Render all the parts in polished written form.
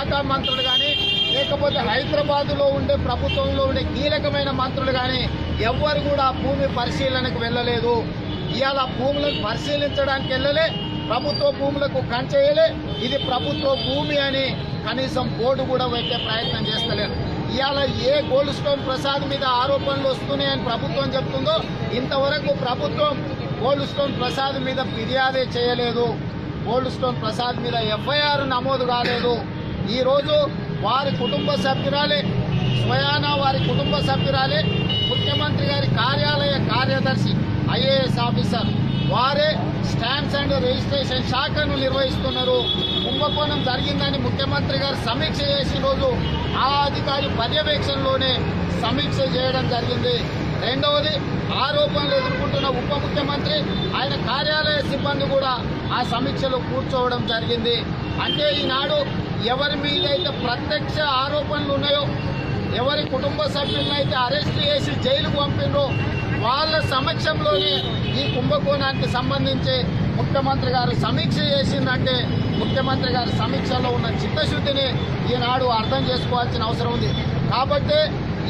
శాఖ మంత్రులు కానీ లేకపోతే హైదరాబాద్లో ఉండే ప్రభుత్వంలో ఉండే కీలకమైన మంత్రులు కానీ ఎవ్వరు కూడా భూమి పరిశీలనకు వెళ్ళలేదు. ఇవాళ భూములను పరిశీలించడానికి వెళ్ళలే, ప్రభుత్వ భూములకు కంచేయలే. ఇది ప్రభుత్వ భూమి అని కనీసం బోర్డు కూడా పెట్టే ప్రయత్నం చేస్తలేరు. ఇవాళ ఏ గోల్డ్ స్టోన్ ప్రసాద్ మీద ఆరోపణలు వస్తున్నాయని ప్రభుత్వం చెప్తుందో ఇంతవరకు ప్రభుత్వం గోల్డ్ స్టోన్ ప్రసాద్ మీద ఫిర్యాదే చేయలేదు. గోల్డ్ స్టోన్ ప్రసాద్ మీద ఎఫ్ఐఆర్ నమోదు కాలేదు. ఈరోజు వారి కుటుంబ సభ్యురాలే, స్వయానా వారి కుటుంబ సభ్యురాలే ముఖ్యమంత్రి గారి కార్యాలయ కార్యదర్శి ఐఏఎస్ ఆఫీసర్ వారే స్టాంప్స్ అండ్ రిజిస్ట్రేషన్ శాఖను నిర్వహిస్తున్నారు. కుంభకోణం జరిగిందని ముఖ్యమంత్రి గారు సమీక్ష చేసిన రోజు ఆ అధికారి పర్యవేక్షణలోనే సమీక్ష చేయడం జరిగింది. రెండవది, ఆరోపణలు ఎదుర్కొంటున్న ఉప ముఖ్యమంత్రి ఆయన కార్యాలయ సిబ్బంది కూడా ఆ సమీక్షలో కూర్చోవడం జరిగింది. అంటే ఈనాడు ఎవరి మీదైతే ప్రత్యక్ష ఆరోపణలు ఉన్నాయో, ఎవరి కుటుంబ సభ్యులనైతే అరెస్ట్ చేసి జైలుకు పంపినో వాళ్ళ సమక్షంలోనే ఈ కుంభకోణానికి సంబంధించి ముఖ్యమంత్రి గారు సమీక్ష చేసిందంటే ముఖ్యమంత్రి గారి సమీక్షలో ఉన్న చిత్తశుద్ధిని ఈనాడు అర్థం చేసుకోవాల్సిన అవసరం ఉంది. కాబట్టి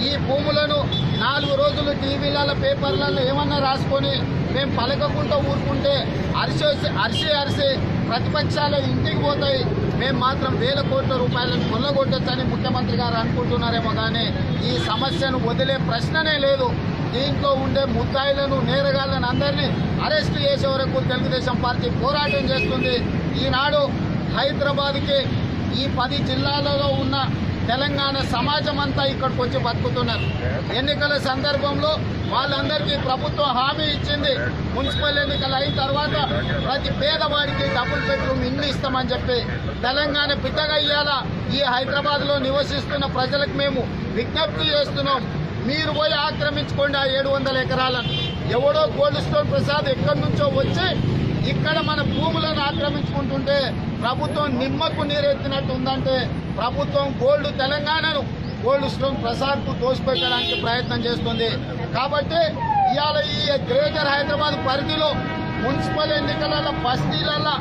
ఈ భూములను 4 రోజులు టీవీలలో పేపర్లలో ఏమన్నా రాసుకొని మేము పలకకుండా ఊరుకుంటే అరిసి ప్రతిపక్షాలు ఇంటికి పోతాయి, మేము మాత్రం వేల కోట్ల రూపాయలను కొల్లగొట్టొచ్చని ముఖ్యమంత్రి గారు అనుకుంటున్నారేమో కానీ ఈ సమస్యను వదిలే ప్రశ్ననే లేదు. దీంట్లో ఉండే ముద్దాయిలను, నేరగాళ్లను అందరినీ అరెస్టు చేసే వరకు తెలుగుదేశం పార్టీ పోరాటం చేస్తుంది. ఈనాడు హైదరాబాద్కి ఈ 10 జిల్లాలలో ఉన్న తెలంగాణ సమాజం అంతా ఇక్కడికి వచ్చి బతుకుతున్నారు. ఎన్నికల సందర్భంలో వాళ్ళందరికీ ప్రభుత్వం హామీ ఇచ్చింది, మున్సిపల్ ఎన్నికలు అయిన తర్వాత ప్రతి పేదవాడికి డబుల్ బెడ్రూమ్ ఇల్లు ఇస్తామని చెప్పి. తెలంగాణ బిడ్డగా ఇయ్యాల ఈ హైదరాబాద్లో నివసిస్తున్న ప్రజలకు మేము విజ్ఞప్తి చేస్తున్నాం, మీరు పోయి ఆక్రమించుకోండి ఆ 700 ఎకరాలను. ఎవడో గోల్డ్ స్టోన్ ప్రసాద్ ఎక్కడి నుంచో వచ్చి ఇక్కడ మన భూములను ఆక్రమించుకుంటుంటే ప్రభుత్వం నిమ్మకు నీరెత్తినట్టు ఉందంటే ప్రభుత్వం తెలంగాణను గోల్డ్ స్టోన్ ప్రసాద్ కు దోసిపెట్టడానికి ప్రయత్నం చేస్తుంది. కాబట్టి ఇవాళ ఈ గ్రేటర్ హైదరాబాద్ పరిధిలో మున్సిపల్ ఎన్నికల బస్తీలలో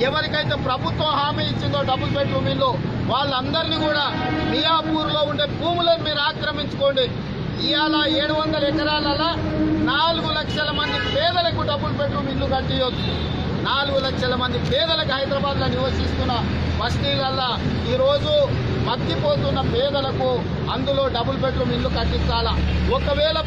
ఎవరికైతే ప్రభుత్వం హామీ ఇచ్చిందో డబుల్ బెడ్రూమ్ ఇల్లు వాళ్ళందరినీ కూడా మియాపూర్లో ఉండే భూములను మీరు ఆక్రమించుకోండి. ఇవాళ 700 ఎకరాలలో 4 లక్షల మంది పేదలకు డబుల్ బెడ్రూమ్ ఇల్లు కట్టియొచ్చు. 4 లక్షల మంది పేదలకు హైదరాబాద్లో నివసిస్తున్న బస్తీలల్లో ఈరోజు మగ్గిపోతున్న పేదలకు అందులో డబుల్ బెడ్రూమ్ ఇల్లు కట్టించాలా. ఒకవేళ